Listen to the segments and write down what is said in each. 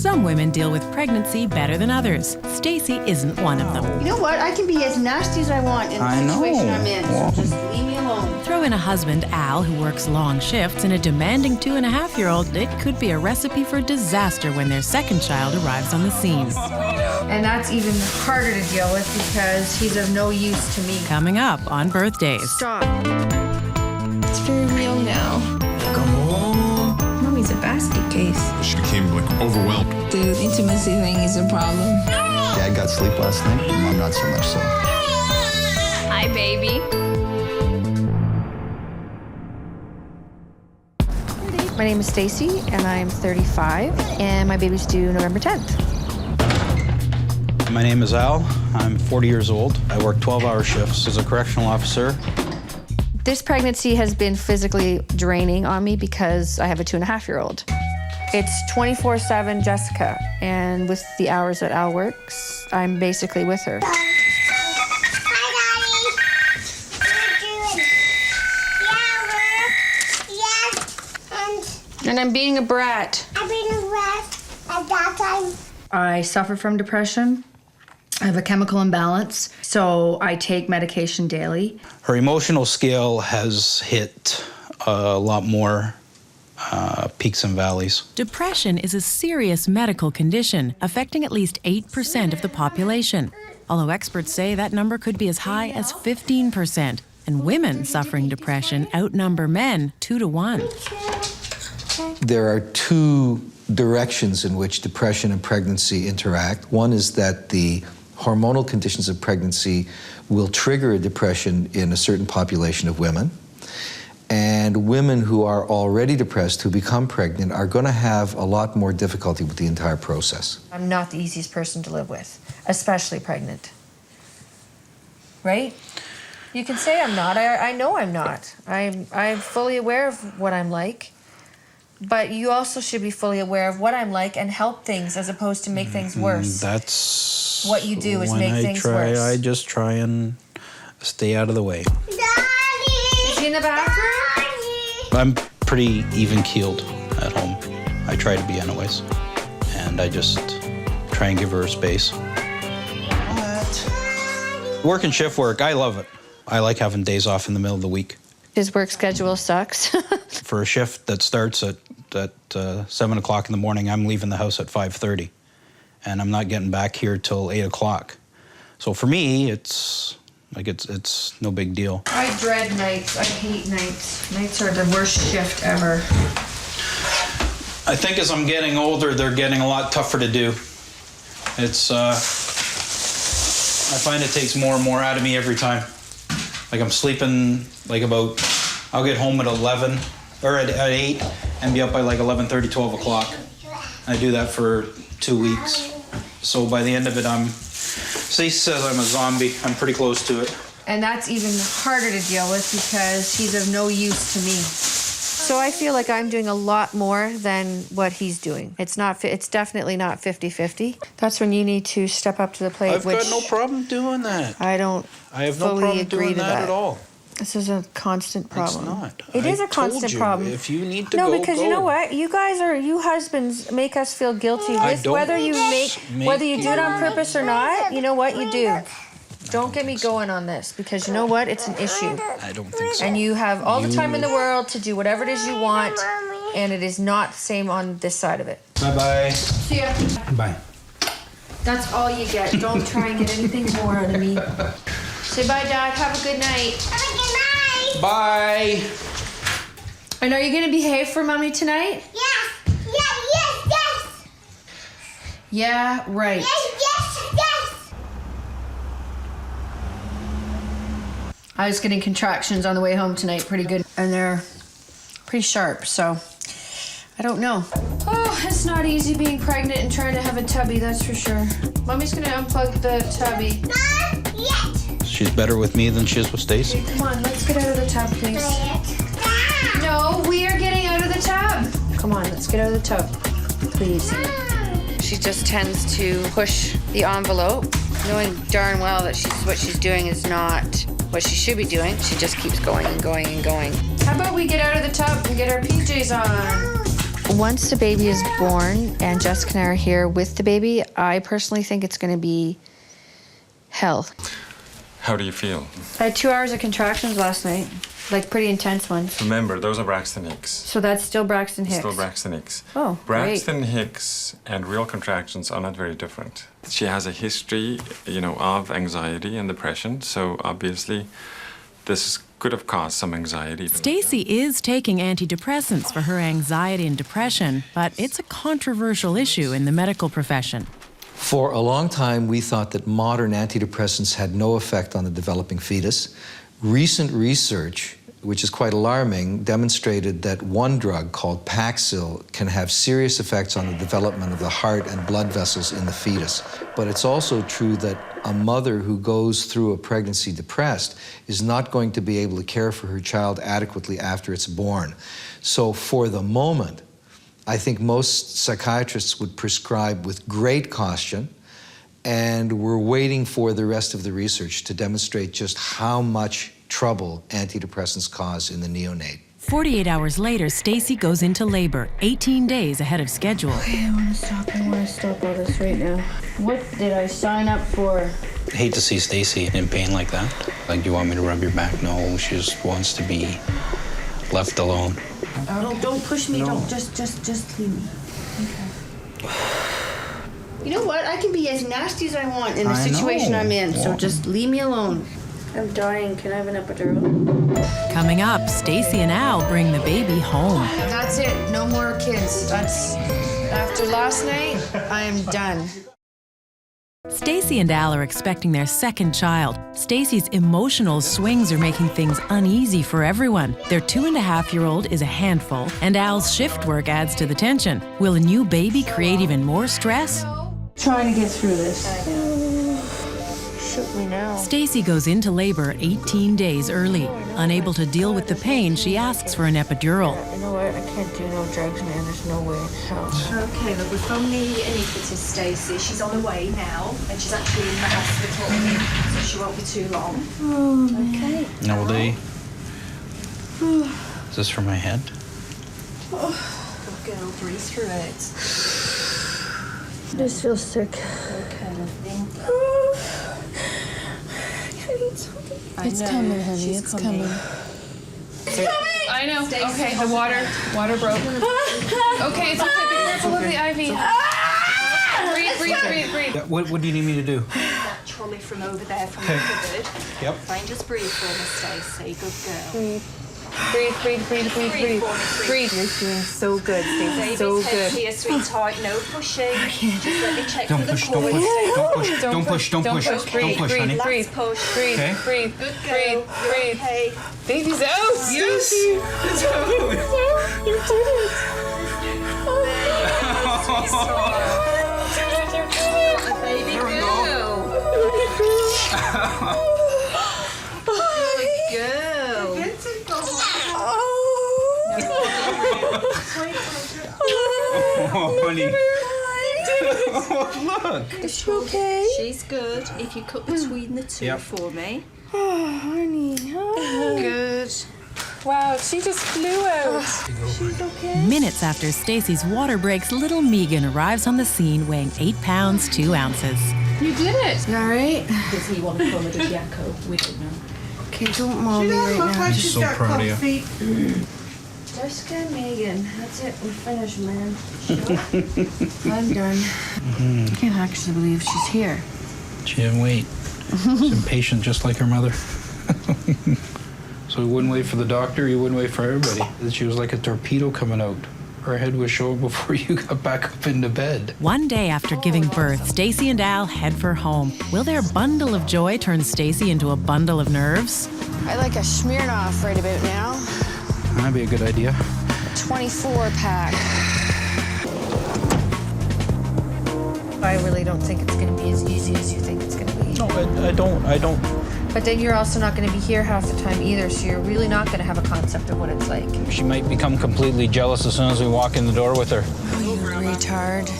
Some women deal with pregnancy better than others. Stacy isn't one of them. You know what? I can be as nasty as I want in the situation I'm in. So just leave me alone. Throw in a husband, Al, who works long shifts, and a demanding 2.5-year-old. It could be a recipe for disaster when their second child arrives on the scene. And that's even harder to deal with because he's of no use to me. Coming up on birthdays. Stop. It's very real now. Come on. Mommy's a basket case. She became like overwhelmed. The intimacy thing is a problem. Dad got sleep last night, Mom not so much so. Hi, baby. My name is Stacy, and I'm 35, and my baby's due November 10th. My name is Al. I'm 40 years old. I work 12-hour shifts as a correctional officer. This pregnancy has been physically draining on me because I have a 2.5-year-old. It's 24/7 Jessica, and with the hours that Al works, I'm basically with her. Hi, Daddy. What are you doing? Yeah, work. Yes. And I'm being a brat. I've been rest at that time. I suffer from depression. I have a chemical imbalance, so I take medication daily. Her emotional scale has hit a lot more peaks and valleys. Depression is a serious medical condition affecting at least 8% of the population, although experts say that number could be as high as 15%, and women suffering depression outnumber men 2 to 1. There are two directions in which depression and pregnancy interact. One is that the hormonal conditions of pregnancy will trigger a depression in a certain population of women. And women who are already depressed, who become pregnant, are going to have a lot more difficulty with the entire process. I'm not the easiest person to live with, especially pregnant. Right? You can say I'm not. I know I'm not. I'm fully aware of what I'm like. But you also should be fully aware of what I'm like and help things as opposed to make things worse. That's what you do is make things worse. I just try and stay out of the way. Daddy. Is she in the bathroom? I'm pretty even-keeled at home. I try to be anyways. And I just try and give her space. Working shift work, I love it. I like having days off in the middle of the week. His work schedule sucks. For a shift that starts at 7 o'clock in the morning, I'm leaving the house at 5:30. And I'm not getting back here till 8 o'clock. So for me, it's no big deal. I dread nights. I hate nights. Nights are the worst shift ever. I think as I'm getting older, they're getting a lot tougher to do. It's, I find it takes more and more out of me every time. Like I'm sleeping I'll get home at 11, or at 8, and be up by like 11:30, 12 o'clock. I do that for 2 weeks. So by the end of it, Stacy says I'm a zombie. I'm pretty close to it. And that's even harder to deal with because he's of no use to me. So I feel like I'm doing a lot more than what he's doing. It's definitely not 50-50. That's when you need to step up to the plate. I've got no problem doing that. I don't I have no fully problem agree doing to that at all. This is a constant problem. It's not. It is a constant problem. If you need to no, go, because go. you know what? You husbands make us feel guilty I with don't whether you do it on purpose or not. You know what? You do. Don't get me going on this because you know what? It's an issue. I don't think so. And you have all the time in the world to do whatever it is you want, and it is not the same on this side of it. Bye-bye. See ya. Bye. That's all you get. Don't try and get anything more out of me. Say bye, Dad. Have a good night. Have a good night. Bye. And are you going to behave for Mommy tonight? Yes. Yes. Yeah, right. Yes. I was getting contractions on the way home tonight, pretty good. And they're pretty sharp, so I don't know. Oh, it's not easy being pregnant and trying to have a tubby, that's for sure. Mommy's gonna unplug the tubby. Not yet. She's better with me than she is with Stacy. Okay, come on, let's get out of the tub, please. No, we are getting out of the tub. Come on, let's get out of the tub, please. She just tends to push the envelope, knowing darn well that what she's doing is not what she should be doing. She just keeps going and going and going. How about we get out of the tub and get our PJs on? Once the baby is born and Jessica and I are here with the baby, I personally think it's going to be hell. How do you feel? I had 2 hours of contractions last night, like pretty intense ones. Remember, those are Braxton Hicks. So that's still Braxton Hicks? Still Braxton Hicks. Oh, Braxton great. Hicks and real contractions are not very different. She has a history, of anxiety and depression, so obviously this could have caused some anxiety. Stacy is taking antidepressants for her anxiety and depression, but it's a controversial issue in the medical profession. For a long time, we thought that modern antidepressants had no effect on the developing fetus. Recent research, which is quite alarming, demonstrated that one drug called Paxil can have serious effects on the development of the heart and blood vessels in the fetus. But it's also true that a mother who goes through a pregnancy depressed is not going to be able to care for her child adequately after it's born. So for the moment, I think most psychiatrists would prescribe with great caution, and we're waiting for the rest of the research to demonstrate just how much trouble antidepressants cause in the neonate. 48 hours later, Stacy goes into labor, 18 days ahead of schedule. Okay, I want to stop all this right now. What did I sign up for? I hate to see Stacy in pain like that. Like, do you want me to rub your back? No, she just wants to be left alone. Don't push me. No. Don't just leave me. Okay. You know what? I can be as nasty as I want in the situation I'm in. So just leave me alone. I'm dying. Can I have an epidural? Coming up, Stacy and Al bring the baby home. That's it. No more kids. That's after last night. I am done. Stacy and Al are expecting their second child. Stacy's emotional swings are making things uneasy for everyone. Their 2.5-year-old is a handful, and Al's shift work adds to the tension. Will a new baby create even more stress? Trying to get through this. Shoot me now. Stacy goes into labor 18 days early. Unable to deal with the pain, she asks for an epidural. You know what? I can't do no drugs, man. There's no way in hell. Okay, look, we're from the anaesthetist, Stacy. She's on the way now, and she's actually in the hospital, so she won't be too long. Okay. Now, will they... Is this for my head? Good girl, breathe through it. I just feel sick. Okay, lovely. It's coming, honey. It's coming. I know. Okay, the water broke. Okay, it's okay. Be careful of the IV. Breathe. What do you need me to do? That trolley from over there from the cupboard. Yep. Try and just breathe for me, Stacey. Good girl. Breathe. You're doing so good, Stacey. So Baby's head good. here, sweetheart. No pushing. Just let me check for the Don't cord. push, honey. Relax, push. Okay. Breathe. Good girl. Okay. Baby's out. Stacey. It's out. You did it. Baby girl. Oh, honey. Oh, look. Is she okay? She's good. If you cut between the two for me. Oh, honey. Good. Wow, she just flew out. She's okay. Minutes after Stacy's water breaks, little Megan arrives on the scene weighing 8 pounds, 2 ounces. You did it. You all right? Does he want to call it a Yakko? We don't know. Okay, don't maul me right now. I'm so proud of you. Jessica and Megan. That's it. We're finished, man. I'm done. I can't actually believe she's here. She didn't wait. She's impatient just like her mother. So you wouldn't wait for the doctor, you wouldn't wait for everybody. She was like a torpedo coming out. Her head was showing before you got back up into bed. One day after giving birth, Stacy and Al head for home. Will their bundle of joy turn Stacy into a bundle of nerves? I like a Smirnoff right about now. That'd be a good idea. 24-pack. I really don't think it's going to be as easy as you think it's going to be. No, I don't. But then you're also not going to be here half the time either, so you're really not going to have a concept of what it's like. She might become completely jealous as soon as we walk in the door with her. Oh, you retard.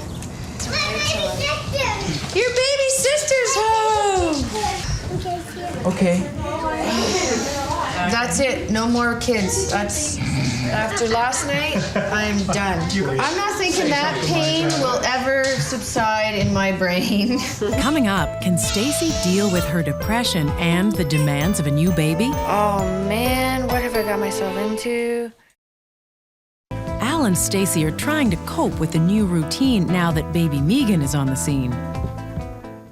Your baby sister's home! Okay. that's it. No more kids. That's after last night, I'm done. I'm not thinking that pain will ever subside in my brain. Coming up, can Stacy deal with her depression and the demands of a new baby? Oh man, what have I got myself into? Al and Stacy are trying to cope with the new routine now that baby Megan is on the scene.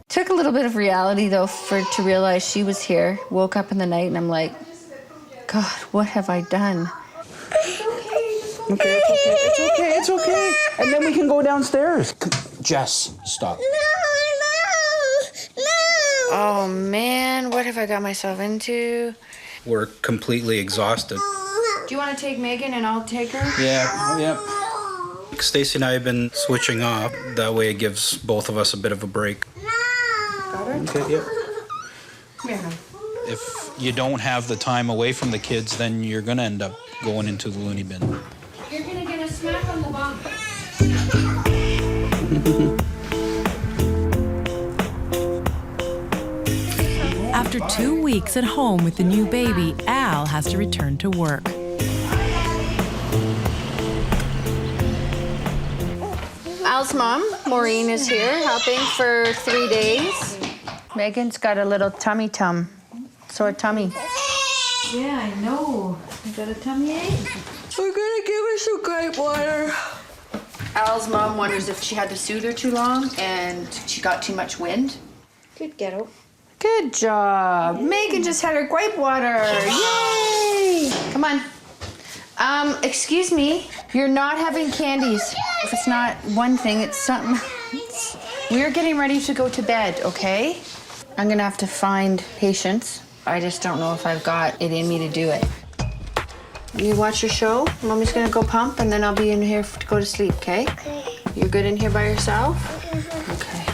Took a little bit of reality though to realize she was here. Woke up in the night and I'm like, God, what have I done? Okay, it's okay. And then we can go downstairs. Jess, stop. Oh man, what have I got myself into? We're completely exhausted. Do you want to take Megan and I'll take her? Yeah. Stacy and I have been switching off. That way it gives both of us a bit of a break. Got her? Okay, yeah. Come here, hon. If you don't have the time away from the kids, then you're gonna end up going into the loony bin. You're gonna get a smack on the bum. After 2 weeks at home with the new baby, Al has to return to work. Al's mom, Maureen, is here helping for 3 days. Megan's got a little sore tummy. Yeah, I know. You got a tummy ache? We're gonna give her some grape water. Al's mom wonders if she had to soothe her too long and she got too much wind. Good ghetto. Good job. Megan just had her grape water. Yay! Come on. Excuse me. You're not having candies. If it's not one thing, it's something. We're getting ready to go to bed, okay? I'm gonna have to find patience. I just don't know if I've got it in me to do it. You watch your show. Mommy's gonna go pump, and then I'll be in here to go to sleep, okay? Okay. You're good in here by yourself? Okay.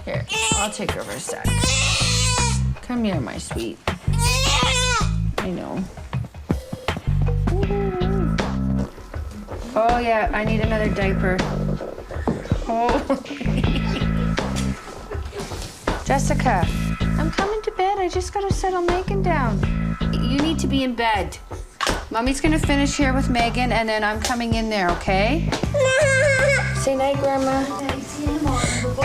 Here, I'll take her for a sec. Come here, my sweet. I know. Oh, yeah, I need another diaper. Oh. Jessica, I'm coming to bed. I just gotta settle Megan down. You need to be in bed. Mommy's gonna finish here with Megan, and then I'm coming in there, okay? Say night, Grandma. See you in the morning. We'll go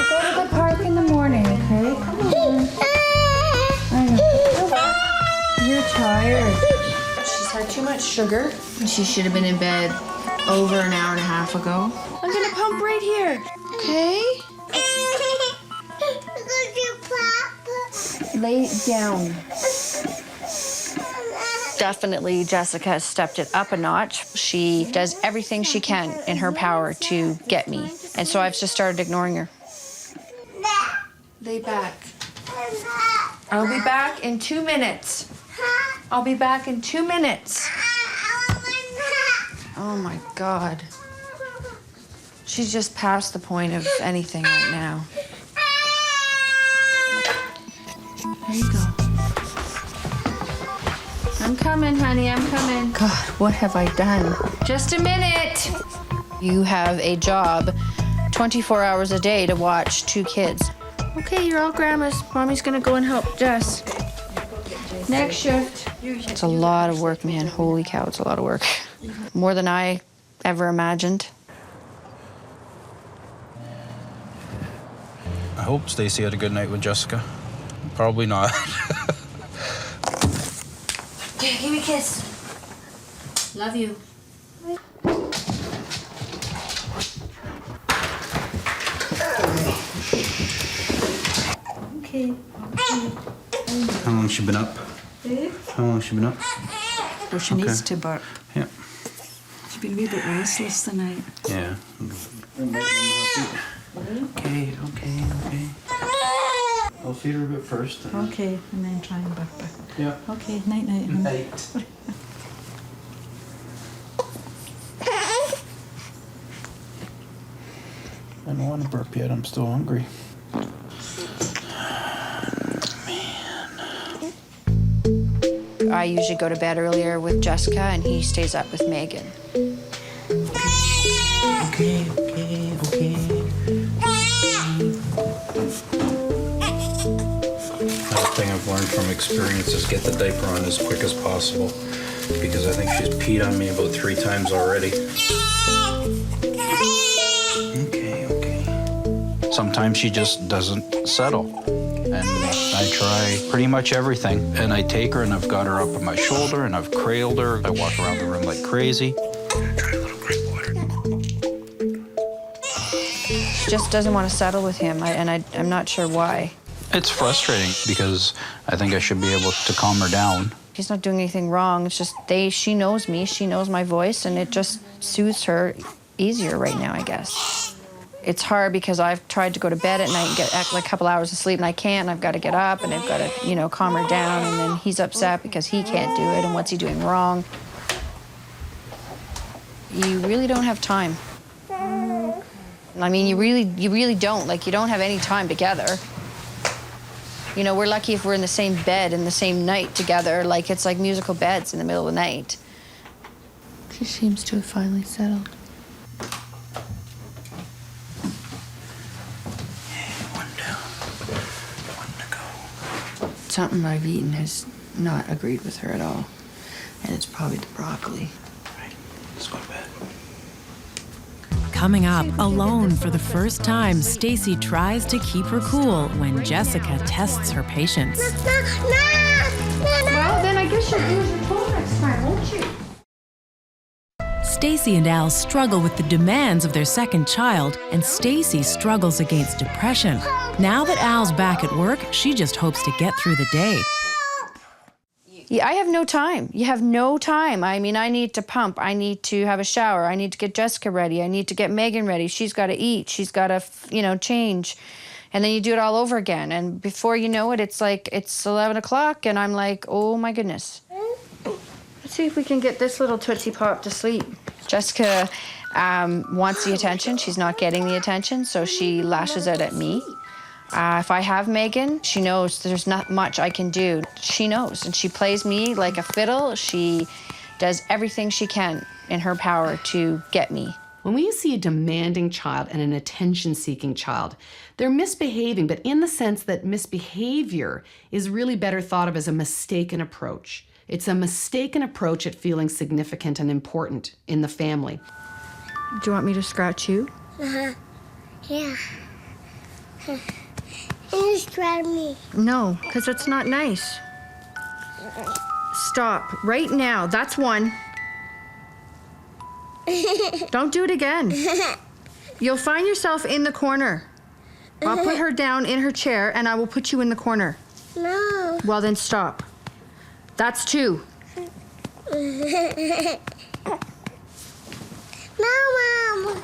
We'll go to the park in the morning, okay? Come on. I know. You're tired. She's had too much sugar. She should have been in bed over an hour and a half ago. I'm gonna pump right here, okay? Lay down. Definitely, Jessica has stepped it up a notch. She does everything she can in her power to get me. And so I've just started ignoring her. Lay back. I'll be back in 2 minutes. I'll be back in 2 minutes. Oh my God. She's just past the point of anything right now. There you go. I'm coming, honey, I'm coming. God, what have I done? Just a minute. You have a job 24 hours a day to watch 2 kids. Okay, you're all grandmas. Mommy's gonna go and help Jess. Next shift. It's a lot of work, man. Holy cow, it's a lot of work. More than I ever imagined. I hope Stacy had a good night with Jessica. Probably not. Okay, give me a kiss. Love you. Okay. How long has she been up? How long has she been up? Well, she needs to burp. Yeah. She's been a wee bit restless tonight. Yeah. Okay. I'll feed her a bit first. Okay, and then try and burp her. Yeah. Okay, night night. Night. I don't want to burp yet. I'm still hungry. I usually go to bed earlier with Jessica, and he stays up with Megan. Okay. That thing from experience is get the diaper on as quick as possible, because I think she's peed on me about 3 times already. Okay. Sometimes she just doesn't settle. And I try pretty much everything. And I take her and I've got her up on my shoulder and I've cradled her. I walk around the room like crazy. Try a little great water. She just doesn't want to settle with him, I'm not sure why. It's frustrating because I think I should be able to calm her down. She's not doing anything wrong. It's just she knows me, she knows my voice, and it just soothes her easier right now, I guess. It's hard because I've tried to go to bed at night and get like a couple hours of sleep, and I can't. I've got to get up, and I've got to, you know, calm her down, and then he's upset because he can't do it, and what's he doing wrong? You really don't have time. I mean, you really don't. Like, you don't have any time together. You know, we're lucky if we're in the same bed in the same night together. Like, it's like musical beds in the middle of the night. She seems to have finally settled. Something I've eaten has not agreed with her at all. And it's probably the broccoli. Right, let's go to bed. Coming up, alone for the first time, Stacy tries to keep her cool when Jessica tests her patience. Well, then I guess you'll use your phone next time, won't you? Stacy and Al struggle with the demands of their second child, and Stacy struggles against depression. Now that Al's back at work, she just hopes to get through the day. Yeah, I have no time. You have no time. I mean, I need to pump. I need to have a shower. I need to get Jessica ready. I need to get Megan ready. She's got to eat. She's got to, you know, change. And then you do it all over again. And before you know it, it's like, it's 11 o'clock, and I'm like, oh my goodness. Let's see if we can get this little Tootsie Pop to sleep. Jessica wants the attention. She's not getting the attention, so she lashes out at me. If I have Megan, she knows there's not much I can do. She knows, and she plays me like a fiddle. She does everything she can in her power to get me. When we see a demanding child and an attention-seeking child, they're misbehaving, but in the sense that misbehavior is really better thought of as a mistaken approach. It's a mistaken approach at feeling significant and important in the family. Do you want me to scratch you? Yeah. You scratch me. No, because it's not nice. Stop right now. That's one. Don't do it again. You'll find yourself in the corner. I'll put her down in her chair, and I will put you in the corner. No. Well, then stop. That's two. No, Mom.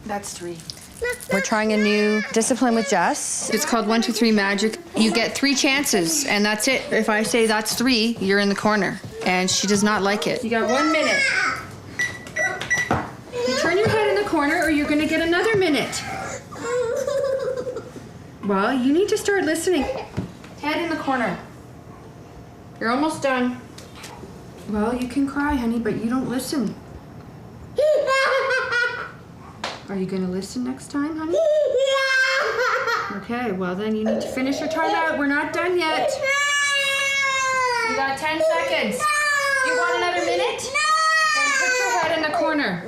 That's three. We're trying a new discipline with Jess. It's called 1, 2, 3 magic. You get 3 chances, and that's it. If I say that's 3, you're in the corner. And she does not like it. You got 1 minute. You turn your head in the corner, or you're gonna get another minute. Well, you need to start listening. Head in the corner. You're almost done. Well, you can cry, honey, but you don't listen. Are you going to listen next time, honey? Okay, well then you need to finish your timeout. We're not done yet. You got 10 seconds. You want another minute? Then put your head in the corner.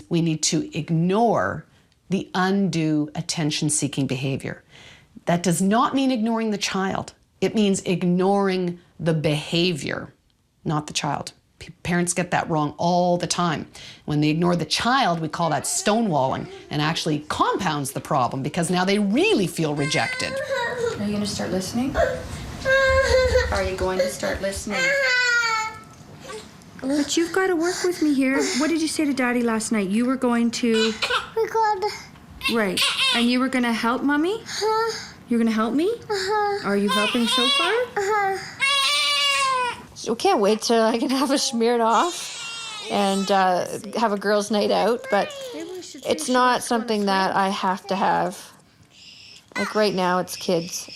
We need to ignore the undue attention-seeking behavior. That does not mean ignoring the child. It means ignoring the behavior, not the child. Parents get that wrong all the time. When they ignore the child, we call that stonewalling, and actually compounds the problem because now they really feel rejected. Are you going to start listening? Are you going to start listening? But you've got to work with me here. What did you say to Daddy last night? You were going to... Record. Right. And you were going to help Mommy? You're going to help me? Are you helping so far? I can't wait till I can have a smeared off and have a girls' night out, but it's not something that I have to have. Like right now, it's kids.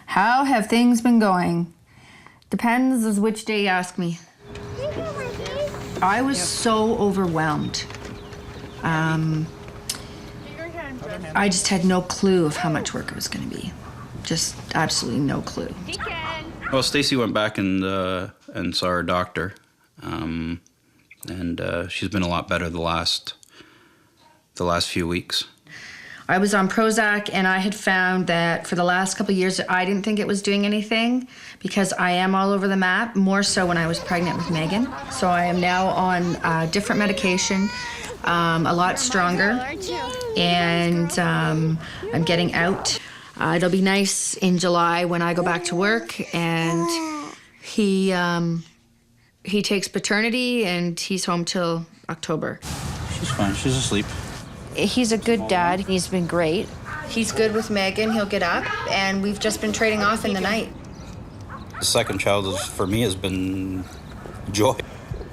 How have things been going? Depends as which day you ask me. I was so overwhelmed. I just had no clue of how much work it was going to be. Just absolutely no clue. Well, Stacy went back and saw her doctor, and she's been a lot better the last few weeks. I was on Prozac, and I had found that for the last couple of years, I didn't think it was doing anything because I am all over the map, more so when I was pregnant with Megan. So I am now on different medication, a lot stronger, and I'm getting out. It'll be nice in July when I go back to work, and he takes paternity, and he's home till October. She's fine. She's asleep. He's a good dad. He's been great. He's good with Megan. He'll get up, and we've just been trading off in the night. The second child, for me, has been joy.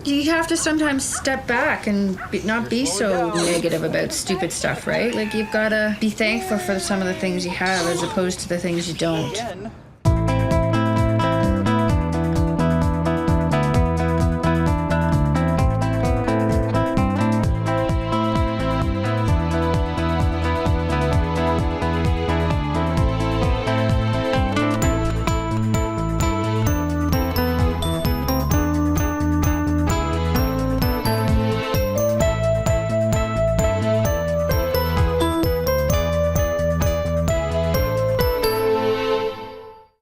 You have to sometimes step back and not be so negative about stupid stuff, right? Like, you've got to be thankful for some of the things you have as opposed to the things you don't.